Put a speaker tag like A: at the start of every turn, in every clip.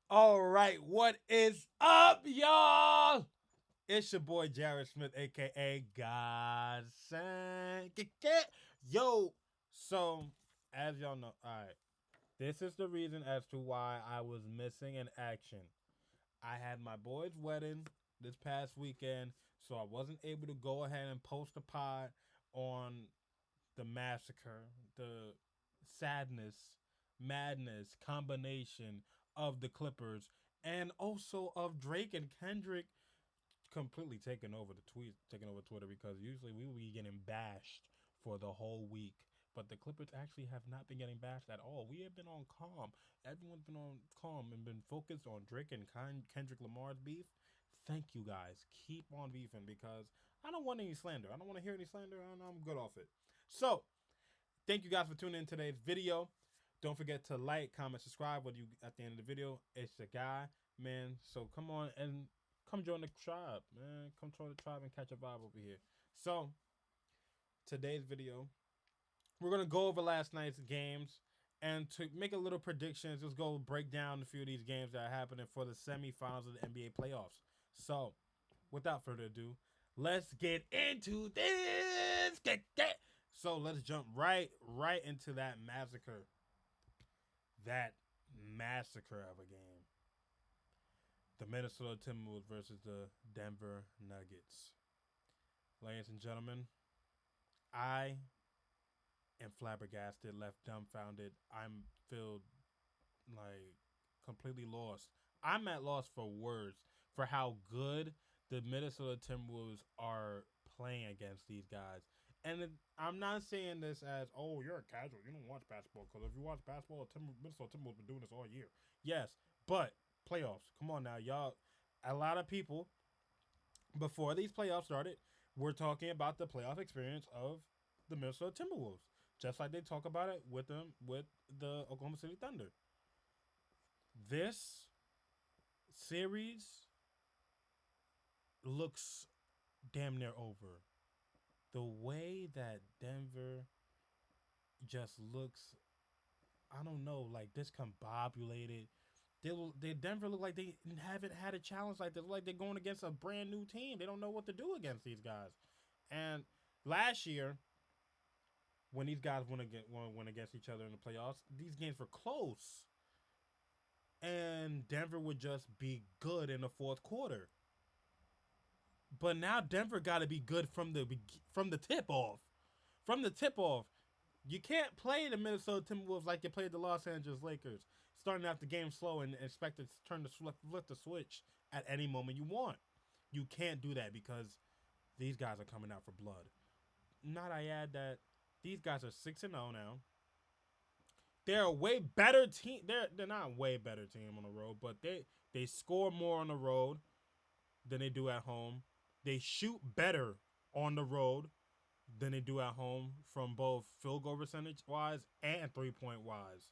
A: All right, what is up, y'all? It's your boy Jared Smith, aka Godson. Yo, so as y'all know, all right, this is the reason as to why I was missing in action. I had my boy's wedding this past weekend, so I wasn't able to go ahead and post a pod on the massacre, the sadness, madness combination of the Clippers, and also of Drake and Kendrick completely taking over Twitter because usually we would be getting bashed for the whole week. But the Clippers actually have not been getting bashed at all. We have been on calm. Everyone's been on calm and been focused on Drake and Kendrick Lamar's beef. Thank you guys. Keep on beefing because I don't want any slander. I don't want to hear any slander, and I'm good off it. So, thank you guys for tuning in today's video. Don't forget to like, comment, subscribe. What you at the end of the video? It's the guy, man. So come on and come join the tribe, man. Come join the tribe and catch a vibe over here. So today's video, we're gonna go over last night's games and to make a little predictions. Let's go break down a few of these games that are happening for the semifinals of the NBA playoffs. So without further ado, let's get into this. So let's jump right into that massacre. That massacre of a game. The Minnesota Timberwolves versus the Denver Nuggets. Ladies and gentlemen, I am flabbergasted, left dumbfounded. I'm filled like completely lost. I'm at loss for words for how good the Minnesota Timberwolves are playing against these guys. And I'm not saying this as, oh, you're a casual. You don't watch basketball. Because if you watch basketball, Minnesota Timberwolves been doing this all year. Yes, but playoffs. Come on now, y'all. A lot of people, before these playoffs started, were talking about the playoff experience of the Minnesota Timberwolves. Just like they talk about it with the Oklahoma City Thunder. This series looks damn near over. The way that Denver just looks, I don't know, like discombobulated. They Denver look like they haven't had a challenge like this. Like they're going against a brand new team. They don't know what to do against these guys. And last year, when these guys went against each other in the playoffs, these games were close, and Denver would just be good in the fourth quarter. But now Denver got to be good from the tip off. From the tip off, you can't play the Minnesota Timberwolves like you played the Los Angeles Lakers, starting out the game slow and expect to turn the flip the switch at any moment you want. You can't do that because these guys are coming out for blood. Not I add that these guys are 6-0 now. They're a way better team. They're not a way better team on the road, but they score more on the road than they do at home. They shoot better on the road than they do at home from both field goal percentage wise and 3-point wise.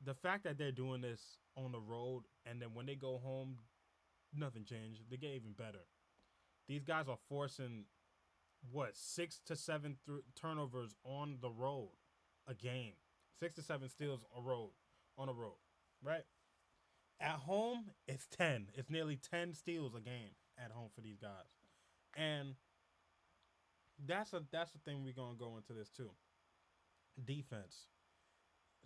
A: The fact that they're doing this on the road and then when they go home, nothing changed. They get even better. These guys are forcing what 6 to 7 turnovers on the road a game. 6 to 7 steals on a road, right? At home, it's 10. It's nearly 10 steals a game at home for these guys, and that's the thing we're gonna go into this too. Defense.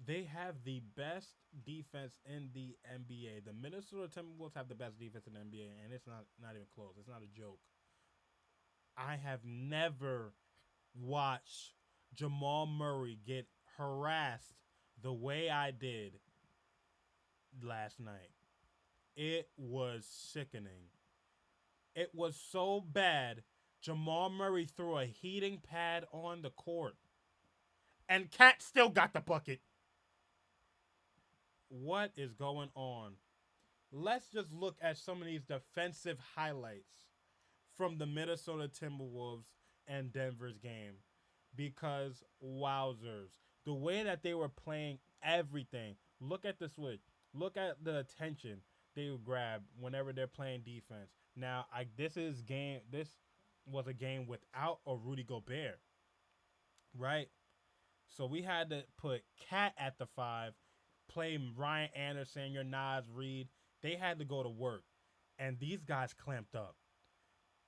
A: They have the best defense in the NBA. The Minnesota Timberwolves have the best defense in the NBA, and it's not even close. It's not a joke. I have never watched Jamal Murray get harassed the way I did last night. It was sickening. It was so bad. Jamal Murray threw a heating pad on the court, and Cat still got the bucket. What is going on? Let's just look at some of these defensive highlights from the Minnesota Timberwolves and Denver's game. Because wowzers, the way that they were playing everything. Look at the switch. Look at the attention they would grab whenever they're playing defense. Now, this was a game without a Rudy Gobert, right? So we had to put Cat at the 5 play Ryan Anderson, your Nas Reed. They had to go to work, and these guys clamped up.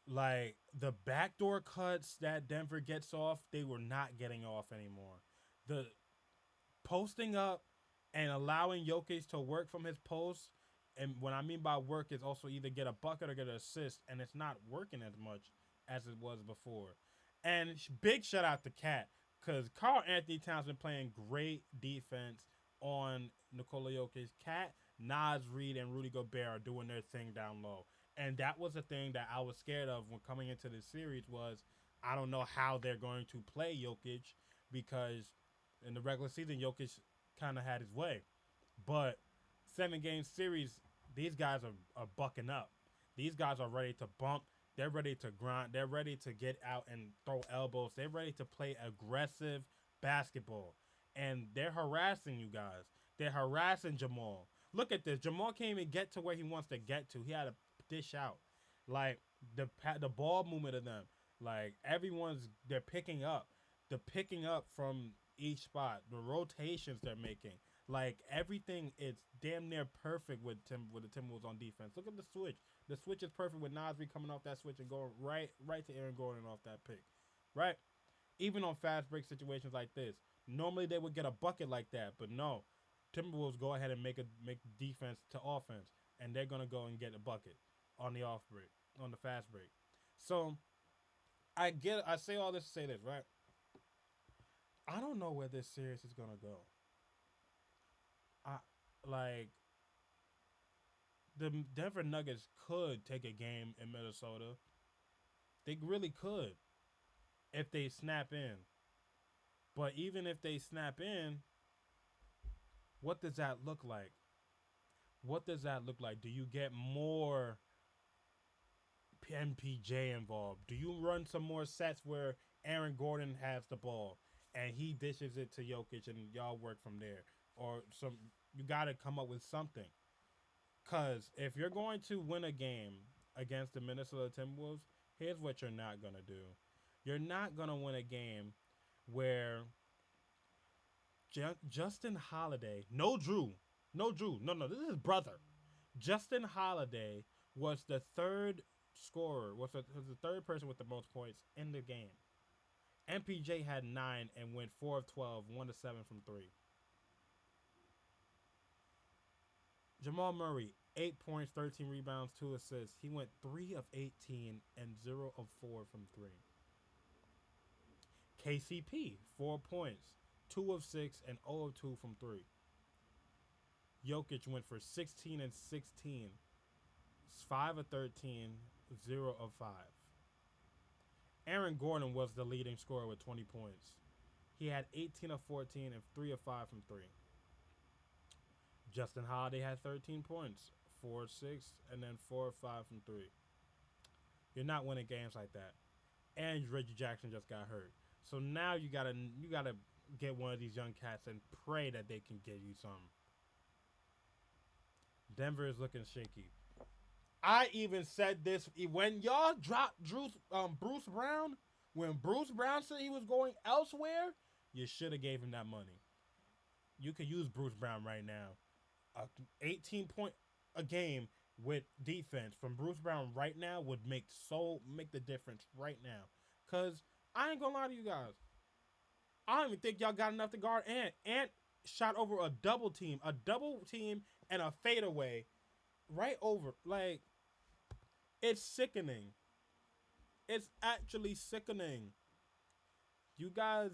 A: Like the backdoor cuts that Denver gets off, they were not getting off anymore. The posting up and allowing Jokic to work from his post, and what I mean by work is also either get a bucket or get an assist, and it's not working as much as it was before. And big shout out to Cat, because Carl Anthony Towns been playing great defense on Nikola Jokic. Cat, Nas Reed, and Rudy Gobert are doing their thing down low. And that was the thing that I was scared of when coming into this series was I don't know how they're going to play Jokic because in the regular season, Jokic kind of had his way. But 7 game series, these guys are bucking up. These guys are ready to bump. They're ready to grind. They're ready to get out and throw elbows. They're ready to play aggressive basketball. And they're harassing you guys. They're harassing Jamal. Look at this. Jamal can't even get to where he wants to get to. He had to dish out. Like the ball movement of them. Like they're picking up. The picking up from each spot. The rotations they're making. Like everything is damn near perfect with the Timberwolves on defense. Look at the switch. The switch is perfect with Nasri coming off that switch and going right to Aaron Gordon off that pick. Right? Even on fast break situations like this. Normally they would get a bucket like that, but no. Timberwolves go ahead and make defense to offense, and they're gonna go and get a bucket on the off break, on the fast break. So I say all this to say this, right? I don't know where this series is gonna go. I like the Denver Nuggets could take a game in Minnesota. They really could if they snap in. But even if they snap in, what does that look like? What does that look like? Do you get more MPJ involved? Do you run some more sets where Aaron Gordon has the ball and he dishes it to Jokic and y'all work from there? Or you got to come up with something. Because if you're going to win a game against the Minnesota Timberwolves, here's what you're not going to do. You're not going to win a game where Justin Holiday, no Drew, no, this is brother. Justin Holiday was the third scorer, was the third person with the most points in the game. MPJ had 9 and went 4 of 12, 1 to 7 from 3. Jamal Murray, 8 points, 13 rebounds, 2 assists. He went 3 of 18 and 0 of 4 from 3. KCP, 4 points, 2 of 6 and 0 of 2 from 3. Jokic went for 16 and 16, 5 of 13, 0 of 5. Aaron Gordon was the leading scorer with 20 points. He had 18 of 14 and 3 of 5 from 3. Justin Holiday had 13 points, 4 of 6, and then 4 of 5 from 3. You're not winning games like that. And Reggie Jackson just got hurt. So now you gotta get one of these young cats and pray that they can give you some. Denver is looking shaky. I even said this when y'all dropped Bruce Brown. When Bruce Brown said he was going elsewhere, you should have gave him that money. You could use Bruce Brown right now. 18 point a game with defense from Bruce Brown right now would make the difference right now. Cause I ain't gonna lie to you guys. I don't even think y'all got enough to guard Ant. Ant shot over a double team and a fadeaway right over. Like, it's sickening. It's actually sickening. You guys,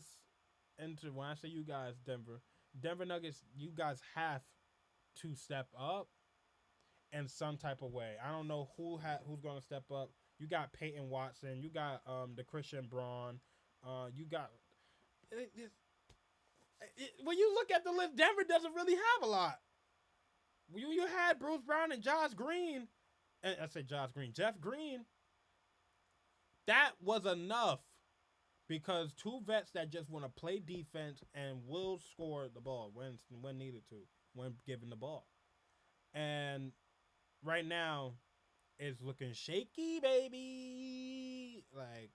A: and when I say you guys, Denver Nuggets, you guys have to step up in some type of way. I don't know who's going to step up. You got Peyton Watson. You got the Christian Braun. You got when you look at the list, Denver doesn't really have a lot. You had Bruce Brown and Josh Green. And I say Josh Green, Jeff Green. That was enough because 2 vets that just want to play defense and will score the ball when needed to, when given the ball. And right now, it's looking shaky, baby. Like,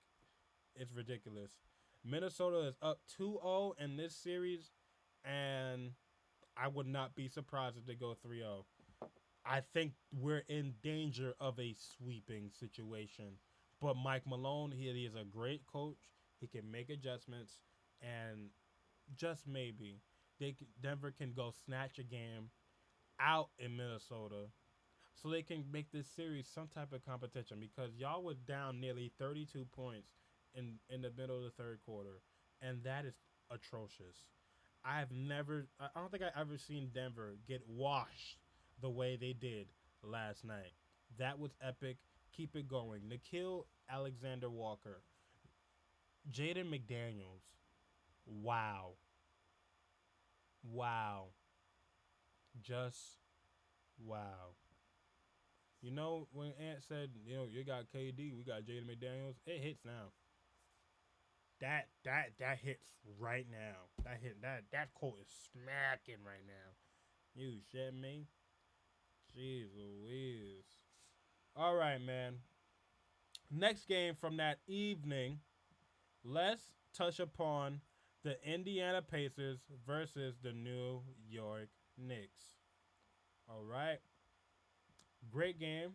A: it's ridiculous. Minnesota is up 2-0 in this series, and I would not be surprised if they go 3-0. I think we're in danger of a sweeping situation. But Mike Malone, he is a great coach. He can make adjustments, and just maybe Denver can go snatch a game out in Minnesota, so they can make this series some type of competition, because y'all was down nearly 32 points in the middle of the third quarter, and that is atrocious. I don't think I ever seen Denver get washed the way they did last night. That was epic. Keep it going. Nikhil Alexander Walker, Jaden McDaniels. Wow. Wow. Just wow. You know, when Ant said, you got KD, we got Jaden McDaniels, it hits now. That hits right now. That quote is smacking right now. You shit me? Jeez Louise. All right, man. Next game from that evening, let's touch upon the Indiana Pacers versus the New York Knicks. All right. Great game.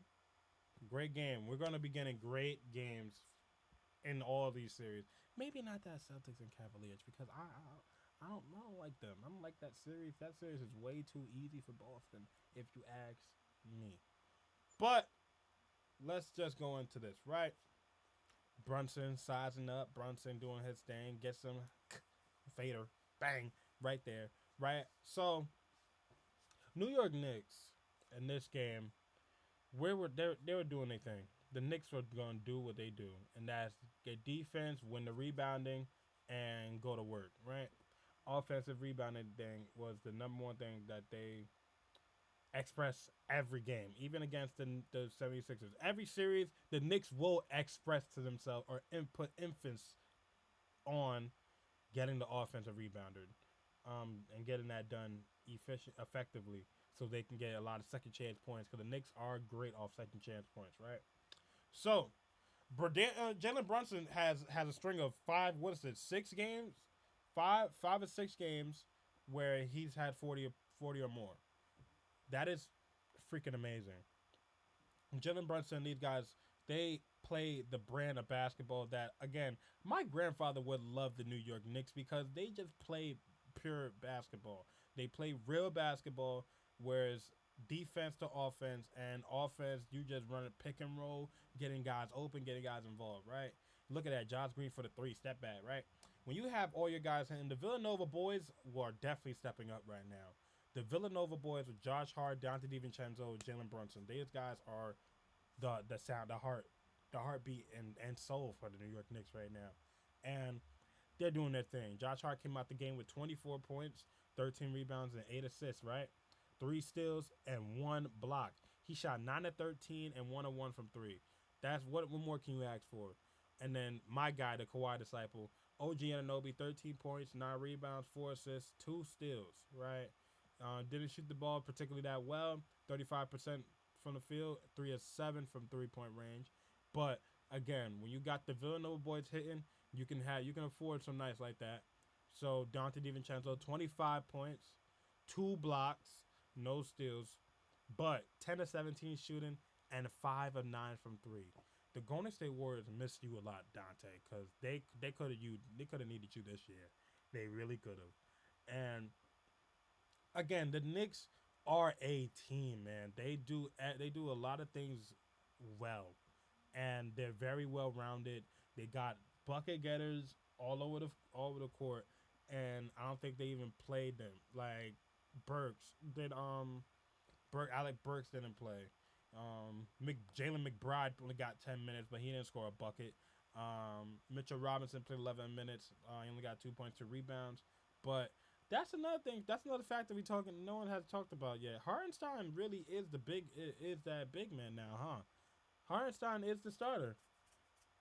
A: Great game. We're going to be getting great games in all these series. Maybe not that Celtics and Cavaliers, because I don't like them. I don't like that series. That series is way too easy for Boston, if you ask me. But let's just go into this, right? Brunson sizing up, Brunson doing his thing, get some fader, bang, right there, right? So New York Knicks in this game, where were they were doing their thing. The Knicks were gonna do what they do, and that's get defense, win the rebounding, and go to work, right? Offensive rebounding thing was the number one thing that they express every game, even against the 76ers. Every series, the Knicks will express to themselves or input emphasis on getting the offensive rebounder, and getting that done effectively, so they can get a lot of second chance points, because the Knicks are great off second chance points, right? So, Jalen Brunson has a string of five. What is it? 6 games, five or 6 games where he's had 40 or more. That is freaking amazing. Jalen Brunson, these guys, they play the brand of basketball that, again, my grandfather would love the New York Knicks, because they just play pure basketball. They play real basketball, whereas defense to offense, and offense, you just run a pick and roll, getting guys open, getting guys involved, right? Look at that. Josh Green for the three, step back, right? When you have all your guys, and the Villanova boys are definitely stepping up right now. The Villanova boys with Josh Hart, Dante DiVincenzo, Jalen Brunson. These guys are the sound, the heartbeat and soul for the New York Knicks right now, and they're doing their thing. Josh Hart came out the game with 24 points, 13 rebounds, and 8 assists. Right, 3 steals and 1 block. He shot 9 of 13 and 1 of 1 from three. That's what more can you ask for? And then my guy, the Kawhi disciple, OG Anunoby, 13 points, 9 rebounds, 4 assists, 2 steals. Right, didn't shoot the ball particularly that well. 35% from the field, 3 of 7 from 3 point range. But again, when you got the Villanova boys hitting, you can afford some nights like that. So Dante DiVincenzo, 25 points, 2 blocks, no steals, but 10 of 17 shooting and 5 of 9 from three. The Golden State Warriors missed you a lot, Dante, because they could have needed you this year. They really could have. And again, the Knicks are a team, man. They do a lot of things well, and they're very well rounded. They got bucket getters all over the court, and I don't think they even played them. Like Burks did. Alec Burks didn't play. Jalen McBride only got 10 minutes, but he didn't score a bucket. Mitchell Robinson played 11 minutes. He only got 2 points, 2 rebounds. But that's another thing. That's another factor no one has talked about yet. Hartenstein really is that big man now, huh? Hartenstein is the starter,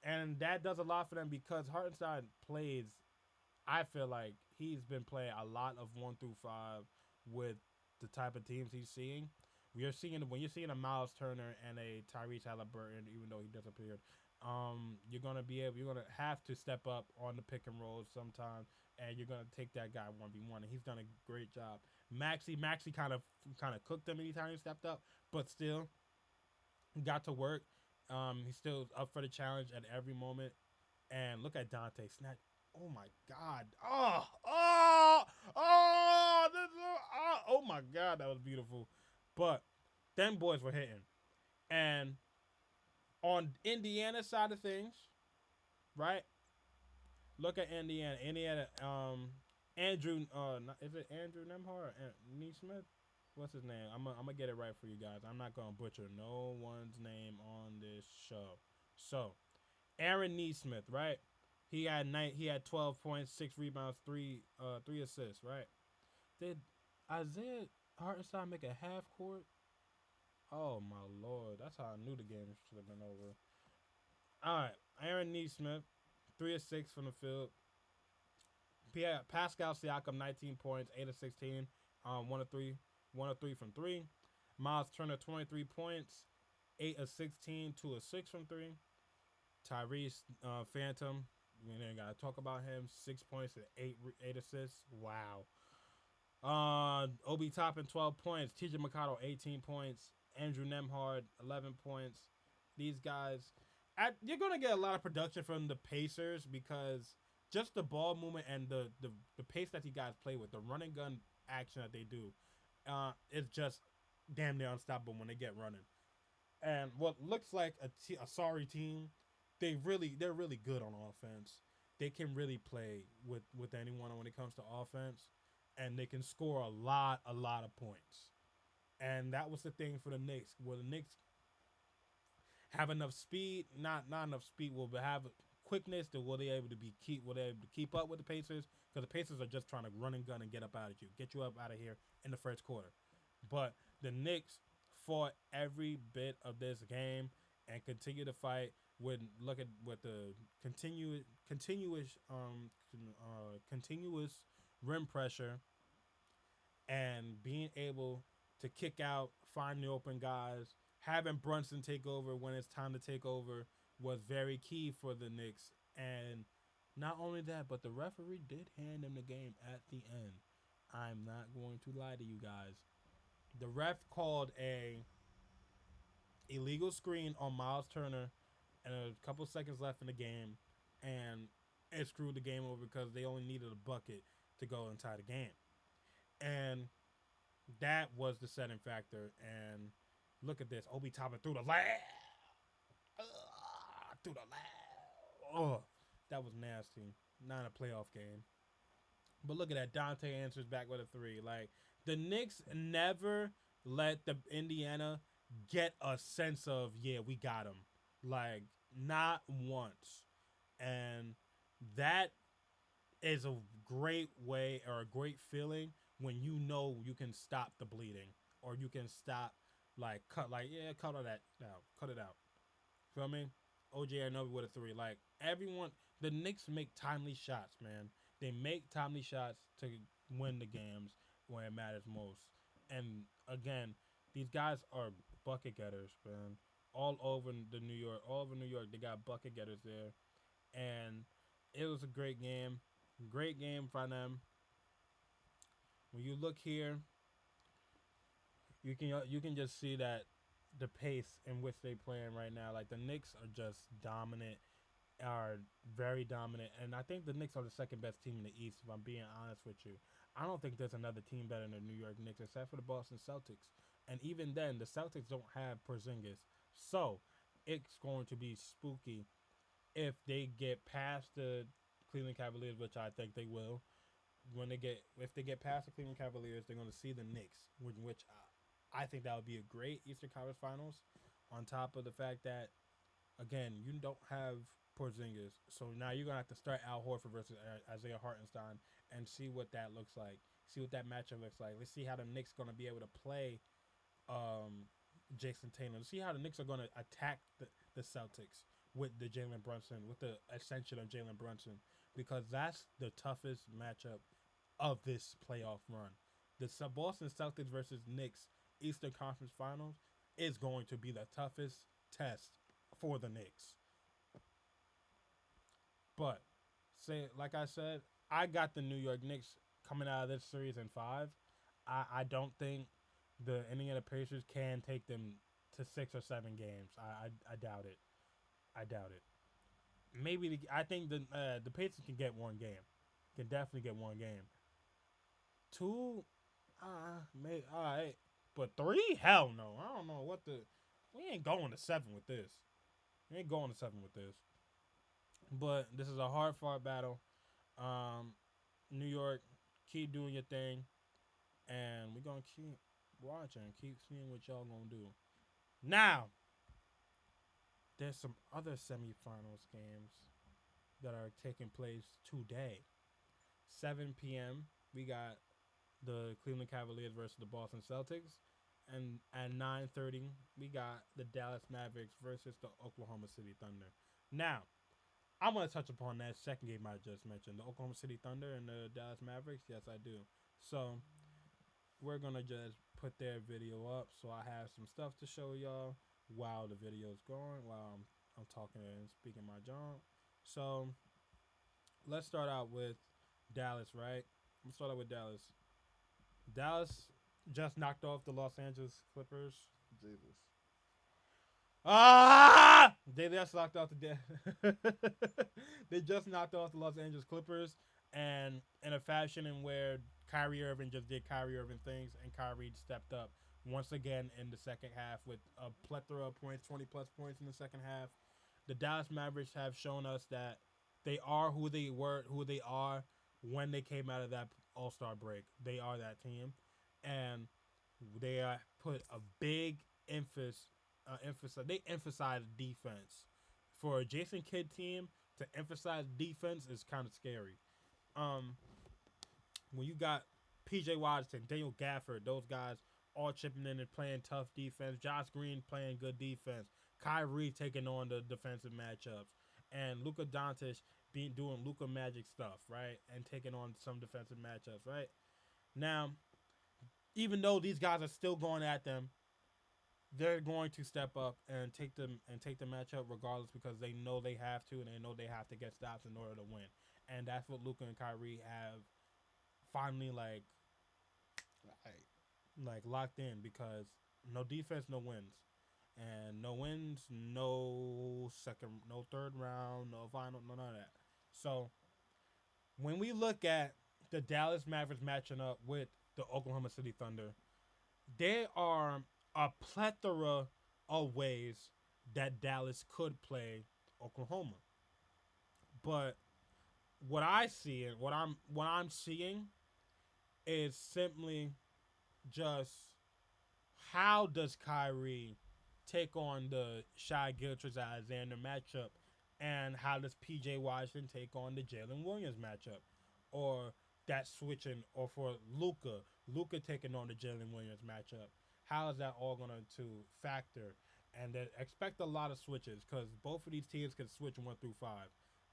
A: and that does a lot for them, because Hartenstein plays. I feel like he's been playing a lot of 1 through 5 with the type of teams he's seeing. When you're seeing a Miles Turner and a Tyrese Halliburton, even though he disappeared, you're gonna have to step up on the pick and rolls sometimes. and you're gonna take that guy 1v1, and he's done a great job. Maxi kind of cooked him anytime he stepped up, but still got to work. He's still up for the challenge at every moment. And look at Dante snatch. Oh my God! Oh my God! That was beautiful. But them boys were hitting, and on Indiana side of things, right? Look at Indiana. Andrew. Is it Andrew Nemhard or Neesmith? What's his name? I'm gonna get it right for you guys. I'm not gonna butcher no one's name on this show. So Aaron Neesmith, right? He had 12 points, 6 rebounds, three assists, right? Did Isaiah Hartenstein make a half court? Oh my lord, that's how I knew the game should have been over. All right, Aaron Neesmith, 3 of 6 from the field. Pascal Siakam, 19 points, 8 of 16, 1 of 3, 1 of 3 from three. Miles Turner, 23 points, 8 of 16, 2 of 6 from three. Tyrese Phantom, we ain't gotta talk about him. 6 points and eight assists. Wow. Obi Toppin 12 points. TJ McConnell 18 points. Andrew Nemhard 11 points. These guys, you're gonna get a lot of production from the Pacers because just the ball movement and the pace that you guys play with, the running gun action that they do, is just damn near unstoppable when they get running. And what looks like a sorry team, they're really good on offense. They can really play with anyone when it comes to offense, and they can score a lot of points. And that was the thing for the Knicks. Where the Knicks have enough speed, not enough speed, will have quickness that will they able to keep up with the Pacers because the Pacers are just trying to run and gun and get up out of you, get you up out of here in the first quarter. But the Knicks fought every bit of this game and continue to fight with the continuous rim pressure and being able to kick out, find the open guys, having Brunson take over when it's time to take over was very key for the Knicks. And not only that, but the referee did hand them the game at the end. I'm not going to lie to you guys. The ref called a illegal screen on Miles Turner and a couple seconds left in the game, and it screwed the game over because they only needed a bucket to go and tie the game. And that was the setting factor. And look at this. Obi Toppin through the lab. Through the lab. Oh, that was nasty. Not a playoff game. But look at that. Dante answers back with a three. Like, the Knicks never let the Indiana get a sense of, yeah, we got him. Like, not once. And that is a great way or a great feeling when you know you can stop the bleeding or you can stop cut all that out, cut it out. Feel me? OJ Anunoby with a three. Like everyone, the Knicks make timely shots, man. They make timely shots to win the games when it matters most. And again, these guys are bucket getters, man. All over New York, they got bucket getters there, and it was a great game for them. When you look here, you can just see that the pace in which they playing right now. Like the Knicks are just dominant, are very dominant, and I think the Knicks are the second best team in the East. If I'm being honest with you, I don't think there's another team better than the New York Knicks except for the Boston Celtics. And even then, the Celtics don't have Porzingis, so it's going to be spooky if they get past the Cleveland Cavaliers, which I think they will. If they get past the Cleveland Cavaliers, they're going to see the Knicks, which I think that would be a great Eastern Conference Finals. On top of the fact that again you don't have Porzingis, so now you're gonna have to start Al Horford versus Isaiah Hartenstein and see what that looks like. See what that matchup looks like. Let's see how the Knicks gonna be able to play Jason Tatum. Let's see how the Knicks are gonna attack the Celtics with the Jalen Brunson, with the ascension of Jalen Brunson, because that's the toughest matchup of this playoff run. The Boston Celtics versus Knicks Eastern Conference Finals is going to be the toughest test for the Knicks. But like I said, I got the New York Knicks coming out of this series in five. I don't think the Indiana Pacers can take them to 6 or 7 games. I doubt it. I doubt it. Maybe I think the Pacers can get 1 game. Can definitely get 1 game. Two, may all right, but three, hell no. I don't know what the. We ain't going to 7 with this. We ain't going to 7 with this. But this is a hard fought battle. Um, New York, keep doing your thing, and we're gonna keep watching, keep seeing what y'all gonna do. Now, there's some other semifinals games that are taking place today. 7 p.m. We got the Cleveland Cavaliers versus the Boston Celtics, and at 9:30 we got the Dallas Mavericks versus the Oklahoma City Thunder. Now, I'm gonna touch upon that second game I just mentioned, the Oklahoma City Thunder and the Dallas Mavericks. Yes, I do. So we're gonna just put their video up, so I have some stuff to show y'all while the video's going, while I'm talking and speaking my John. So let's start out with Dallas, right? Let's start out with Dallas. Dallas just knocked off the Los Angeles Clippers. Jesus. They just knocked off they just knocked off the Los Angeles Clippers, and in a fashion in where Kyrie Irving just did Kyrie Irving things, and Kyrie stepped up once again in the second half with a plethora of points, 20 plus points in the second half. The Dallas Mavericks have shown us that they are who they were, who they are when they came out of that All Star break. They are that team, and they put a big emphasis. They emphasize defense. For a Jason Kidd team to emphasize defense is kind of scary. Um, when you got P.J. Washington, Daniel Gafford, those guys all chipping in and playing tough defense. Josh Green playing good defense. Kyrie taking on the defensive matchups, and Luka Doncic doing Luka Magic stuff, right, and taking on some defensive matchups, right. Now, even though these guys are still going at them, they're going to step up and take the matchup regardless because they know they have to and they know they have to get stops in order to win. And that's what Luka and Kyrie have finally like locked in because no defense, no wins. And no wins, no third round, no final, none of that. So when we look at the Dallas Mavericks matching up with the Oklahoma City Thunder, there are a plethora of ways that Dallas could play Oklahoma. But what I see and what I'm seeing is simply just how does Kyrie take on the Shai Gilchrist Alexander matchup, and how does PJ Washington take on the Jalen Williams matchup, or that switching, or for Luca taking on the Jalen Williams matchup. How is that all going to factor? And then expect a lot of switches because both of these teams can switch 1 through 5.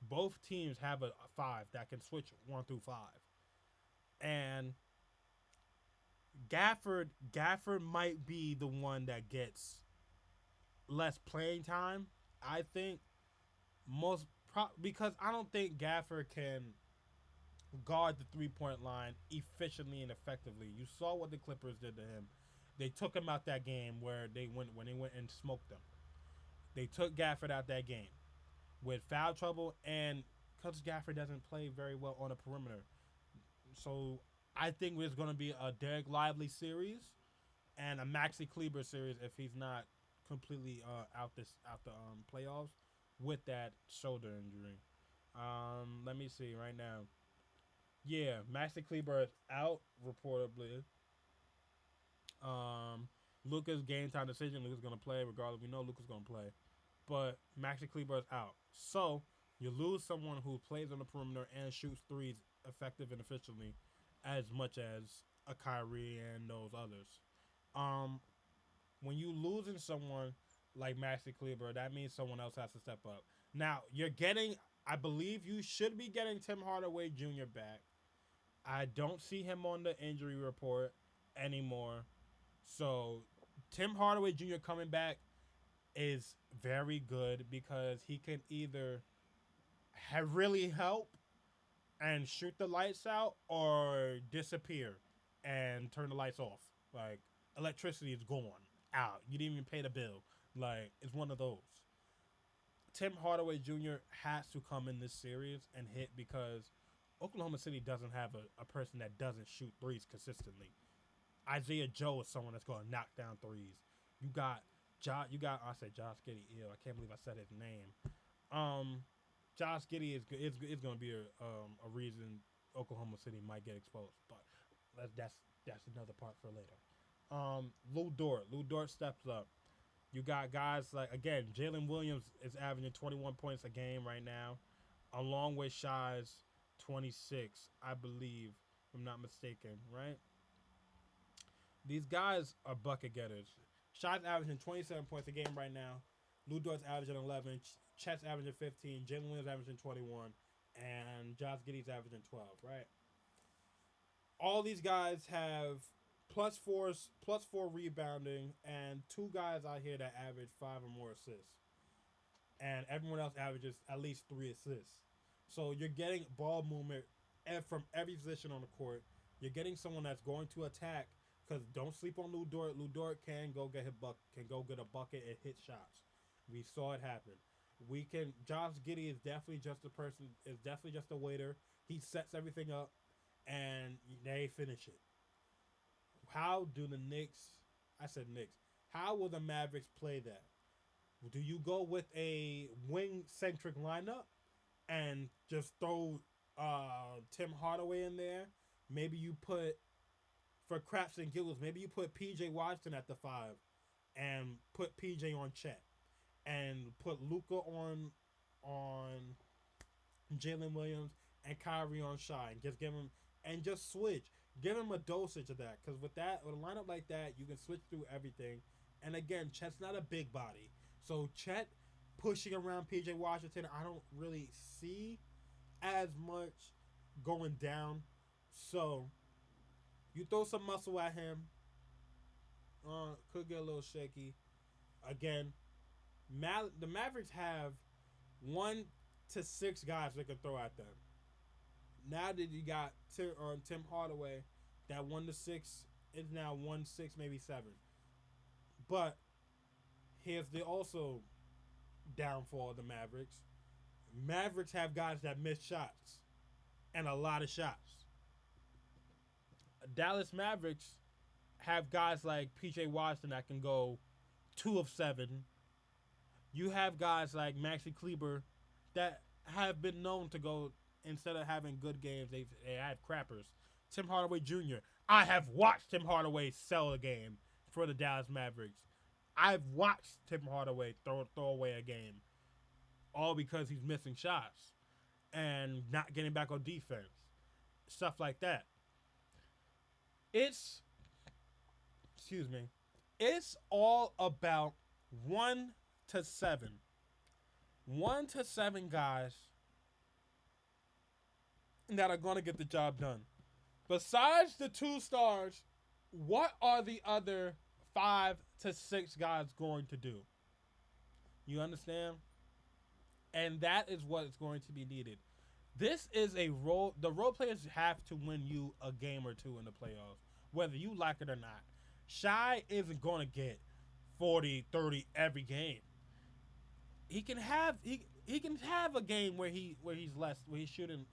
A: Both teams have a 5 that can switch 1 through 5, and Gafford might be the one that gets less playing time. I think because I don't think Gafford can guard the 3 point line efficiently and effectively. You saw what the Clippers did to him. They took him out that game where they went when they went and smoked them. They took Gafford out that game with foul trouble, and because Gafford doesn't play very well on the perimeter. So I think there's going to be a Derek Lively series and a Maxi Kleber series if he's not completely out the playoffs with that shoulder injury. Let me see right now. Yeah, Maxi Kleber is out reportedly. Luca's game time decision. Luca's gonna play regardless. We know Luca's gonna play, but Maxi Kleber is out. So you lose someone who plays on the perimeter and shoots threes effective and efficiently, as much as a Kyrie and those others. Um, when you losing someone like Maxi Kleber, that means someone else has to step up. Now you're getting. I believe you should be getting Tim Hardaway Jr. back. I don't see him on the injury report anymore. So Tim Hardaway Jr. coming back is very good because he can either really help and shoot the lights out or disappear and turn the lights off. Like electricity is gone out. You didn't even pay the bill. Like it's one of those. Tim Hardaway Jr. has to come in this series and hit because Oklahoma City doesn't have a person that doesn't shoot threes consistently. Isaiah Joe is someone that's going to knock down threes. You got I said Josh Giddey. Ew, I can't believe I said his name. Um, Josh Giddey is going to be a reason Oklahoma City might get exposed, but that's another part for later. Lou Dort steps up. You got guys like again, Jalen Williams is averaging 21 points a game right now, along with Shy's 26, I believe, if I'm not mistaken. Right? These guys are bucket getters. Shy's averaging 27 points a game right now. Lou Dort's averaging 11. Chet's averaging 15. Jalen Williams averaging 21. And Josh Giddey's averaging 12, right? All these guys have plus four rebounding, and two guys out here that average five or more assists. And everyone else averages at least three assists. So you're getting ball movement from every position on the court. You're getting someone that's going to attack because don't sleep on Lou Dort. Lou Dort can go get can go get a bucket and hit shots. We saw it happen. We can. Josh Giddey is definitely just a person. Is definitely just a waiter. He sets everything up, and they finish it. How do the Knicks? I said Knicks. How will the Mavericks play that? Do you go with a wing centric lineup and just throw Tim Hardaway in there? Maybe you put for craps and giggles. Maybe you put PJ Washington at the five and put PJ on Chet and put Luca on Jalen Williams and Kyrie on Shy and just give him and just switch. Give him a dosage of that because with a lineup like that, you can switch through everything. And again, Chet's not a big body, so Chet pushing around PJ Washington, I don't really see as much going down. So you throw some muscle at him, could get a little shaky. Again, the Mavericks have 1 to 6 guys they can throw at them. Now that you got Tim Hardaway, that 1 to 6 is now 1-6, maybe 7. But here's the also downfall of the Mavericks. Mavericks have guys that miss shots and a lot of shots. Dallas Mavericks have guys like PJ Washington that can go 2 of 7. You have guys like Maxi Kleber that have been known to go instead of having good games, they had crappers. Tim Hardaway Jr. I have watched Tim Hardaway sell a game for the Dallas Mavericks. I've watched Tim Hardaway throw away a game, all because he's missing shots and not getting back on defense, stuff like that. It's excuse me. It's all about 1 to 7. 1 to 7 guys that are going to get the job done. Besides the 2 stars, what are the other 5 to 6 guys going to do? You understand? And that is what is going to be needed. This is a role. The role players have to win you a game or two in the playoffs, whether you like it or not. Shy isn't going to get 40, 30 every game. He can have a game where he's shooting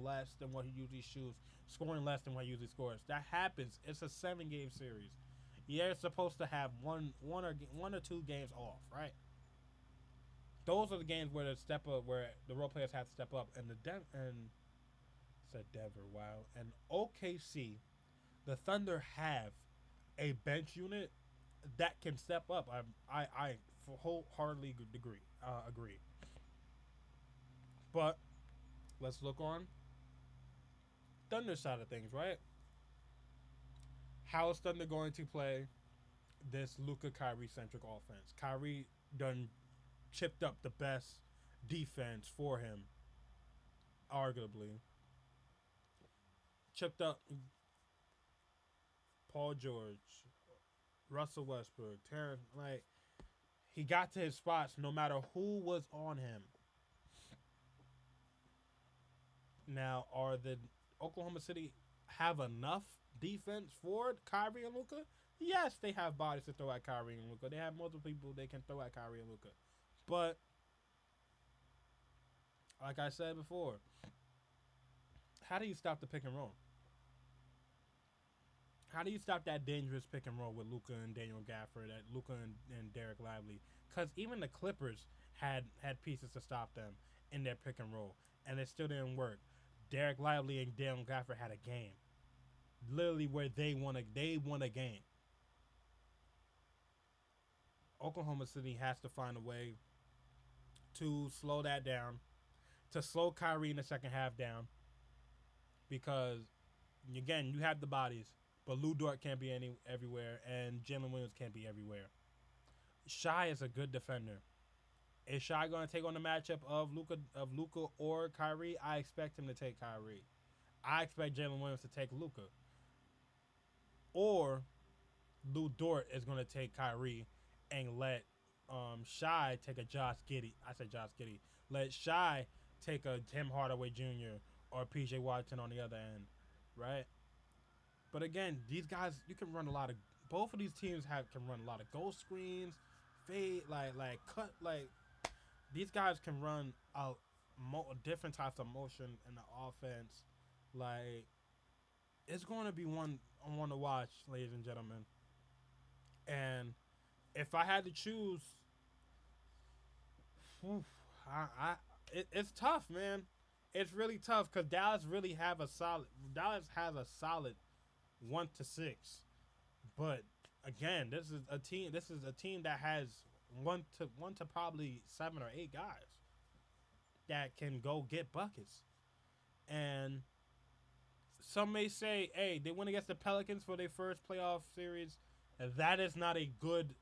A: less than what he usually shoots, scoring less than what he usually scores. That happens. It's a 7-game series. You're supposed to have one or 2 games off, right? Those are the games where the role players have to step up, and said Denver, wow, and OKC, the Thunder have a bench unit that can step up. I wholeheartedly agree. But let's look on Thunder side of things, right? How is Thunder going to play this Luka Kyrie centric offense? Kyrie done chipped up the best defense for him, arguably. Chipped up Paul George, Russell Westbrook, Terrence. Like, he got to his spots no matter who was on him. Now, are the Oklahoma City have enough defense for Kyrie and Luka? Yes, they have bodies to throw at Kyrie and Luka. They have multiple people they can throw at Kyrie and Luka. But like I said before, how do you stop the pick and roll? How do you stop that dangerous pick and roll with Luka and Daniel Gafford, that Luka and Derek Lively? Because even the Clippers had pieces to stop them in their pick and roll, and it still didn't work. Derek Lively and Daniel Gafford had a game, literally where they won a game. Oklahoma City has to find a way to slow that down, to slow Kyrie in the second half down, because again you have the bodies, but Lou Dort can't be everywhere, and Jalen Williams can't be everywhere. Shy is a good defender. Is Shy going to take on the matchup of Luka or Kyrie? I expect him to take Kyrie. I expect Jalen Williams to take Luka, or Lou Dort is going to take Kyrie and let Shy take a Josh Giddey. I said Josh Giddey. Let Shy take a Tim Hardaway Jr. or PJ Watson on the other end, right? But again, these guys you can run a lot of. Both of these teams have can run a lot of ghost screens, fade like cut like these guys can run out different types of motion in the offense. Like it's going to be one to watch, ladies and gentlemen. And if I had to choose, whew, I it's tough, man. It's really tough because Dallas really have a solid. Dallas has a solid 1 to 6, but again, this is a team. This is a team that has one to probably 7 or 8 guys that can go get buckets. And some may say, "Hey, they went against the Pelicans for their first playoff series. That is not a good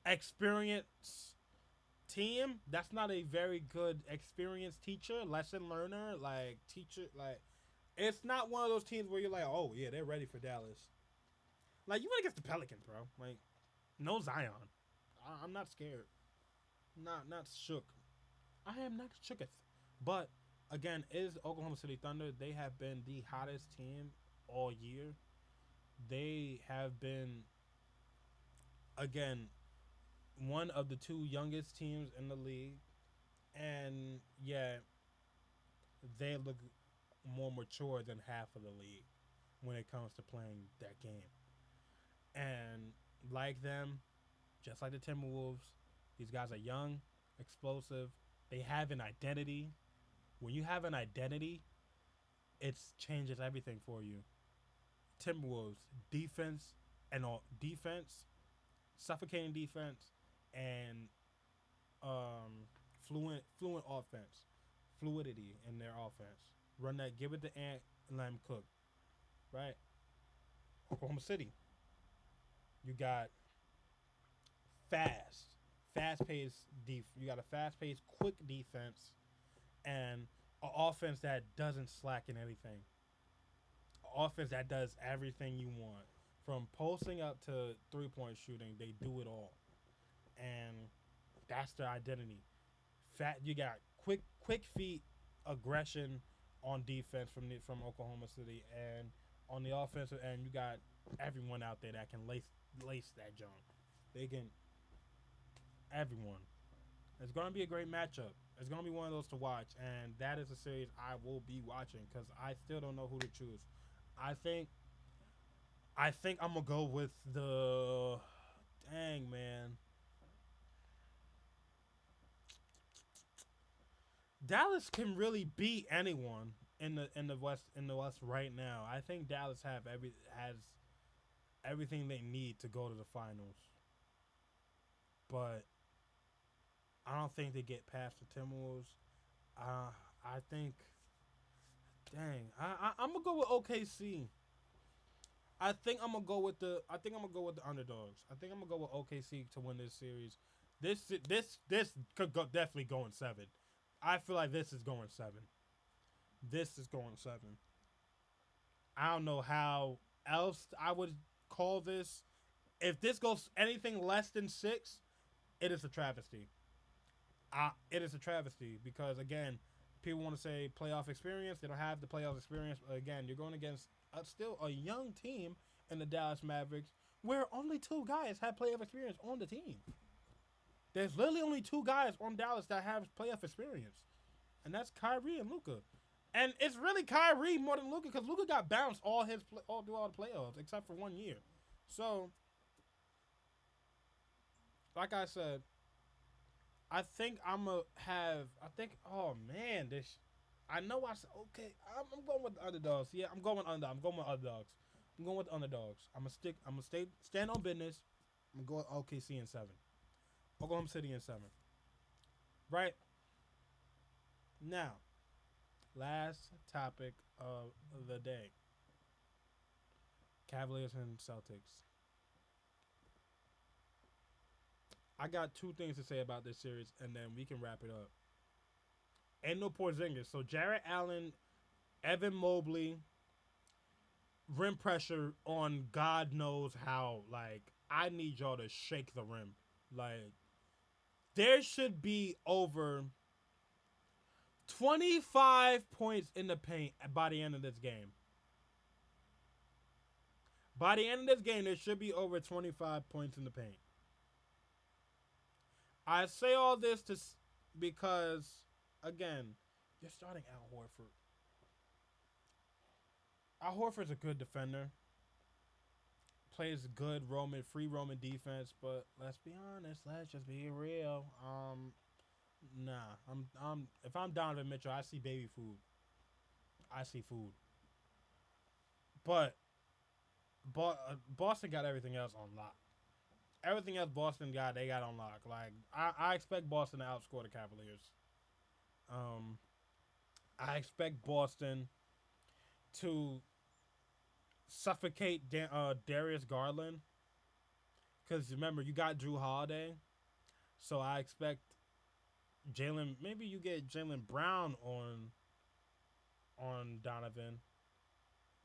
A: experience team. That's not a very good experienced teacher, lesson learner, like teacher. Like it's not one of those teams where you're like, oh yeah, they're ready for Dallas. Like you went against the Pelicans, bro. Like no Zion. I'm not scared. Not shook. I am not shooketh. But again, is Oklahoma City Thunder? They have been the hottest team all year. They have been again one of the two youngest teams in the league, and yeah, they look more mature than half of the league when it comes to playing that game. And like them, just like the Timberwolves, these guys are young, explosive. They have an identity. When you have an identity, it changes everything for you. Timberwolves defense and all defense, suffocating defense, and fluent offense, fluidity in their offense. Run that, give it to Ant, and let him cook. Right? Oklahoma City, you got fast, fast paced You got a fast paced, quick defense, and an offense that doesn't slack in anything. An offense that does everything you want, from posting up to 3 point shooting. They do it all, and that's their identity. You got quick feet, aggression on defense from Oklahoma City, and on the offensive end, you got everyone out there that can lace that jump. They can everyone. It's gonna be a great matchup. It's gonna be one of those to watch, and that is a series I will be watching because I still don't know who to choose. I think I'm gonna go with the dang man. Dallas can really beat anyone in the West right now. I think Dallas has everything they need to go to the finals, but I don't think they get past the Timberwolves. I think, dang, I'm gonna go with OKC. I think I'm gonna go with the underdogs. I think I'm gonna go with OKC to win this series. This could definitely go in 7. I feel like this is going 7. This is going 7. I don't know how else I would call this. If this goes anything less than 6, it is a travesty. It is a travesty because again, People want to say playoff experience. They don't have the playoff experience. But again, you're going against still a young team in the Dallas Mavericks where only two guys have playoff experience on the team. There's literally only two guys on Dallas that have playoff experience, and that's Kyrie and Luka. And it's really Kyrie more than Luka because Luka got bounced all through all the playoffs except for 1 year. So, like I said, I think I'm gonna have. I think. Oh man, this. I know I said okay. I'm going with the underdogs. Yeah, I'm going under. I'm going with underdogs. I'm going with the underdogs. I'm gonna stick. I'm gonna stand on business. I'm going OKC in 7. Oklahoma City in 7. Right now, last topic of the day: Cavaliers and Celtics. I got two things to say about this series, and then we can wrap it up. And no Porzingis. So Jarrett Allen, Evan Mobley, rim pressure on God knows how. Like, I need y'all to shake the rim. Like, there should be over 25 points in the paint by the end of this game. By the end of this game, there should be over 25 points in the paint. I say all this because, again, you're starting Al Horford. Al Horford's a good defender. Plays good free Roman defense, but let's be honest, let's just be real. Nah, I'm if I'm Donovan Mitchell, I see baby food. I see food. But Boston got everything else on lock. Everything else Boston got, they got on lock. Like I expect Boston to outscore the Cavaliers. Um, I expect Boston to suffocate Darius Garland. Because remember, you got Drew Holiday. So I expect Jalen. Maybe you get Jalen Brown on Donovan.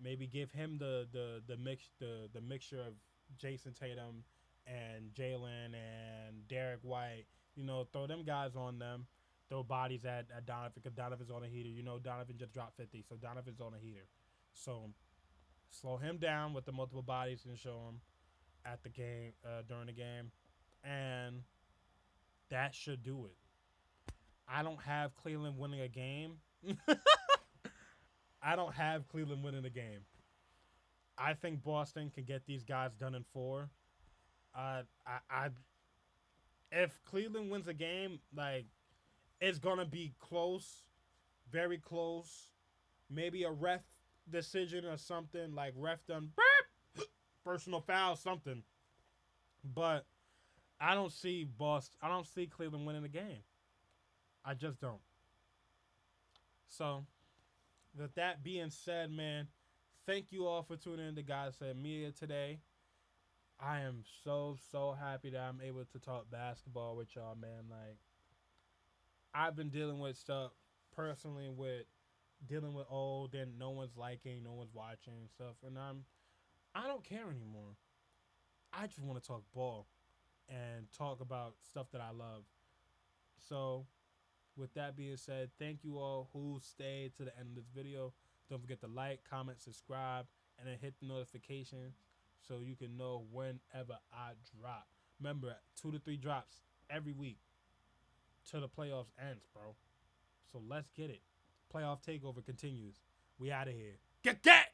A: Maybe give him the mixture of Jason Tatum and Jalen and Derek White. Throw them guys on them. Throw bodies at Donovan because Donovan's on a heater. Donovan just dropped 50, so Donovan's on a heater. So slow him down with the multiple bodies and show him at the game during the game, and that should do it. I don't have Cleveland winning a game. I don't have Cleveland winning a game. I think Boston can get these guys done in 4. If Cleveland wins a game, like it's gonna be close, very close. Maybe a ref decision or something, like ref done personal foul, something. But I don't see Boston. I don't see Cleveland winning the game. I just don't. So, with that being said, man, thank you all for tuning in to God Said Media today. I am so happy that I'm able to talk basketball with y'all, man. Like, I've been dealing with stuff personally with dealing with and no one's liking, no one's watching and stuff, and I don't care anymore. I just want to talk ball and talk about stuff that I love. So, with that being said, thank you all who stayed to the end of this video. Don't forget to like, comment, subscribe, and then hit the notification so you can know whenever I drop. Remember, 2 to 3 drops every week till the playoffs ends, bro. So let's get it. Playoff takeover continues. We out of here. Get that!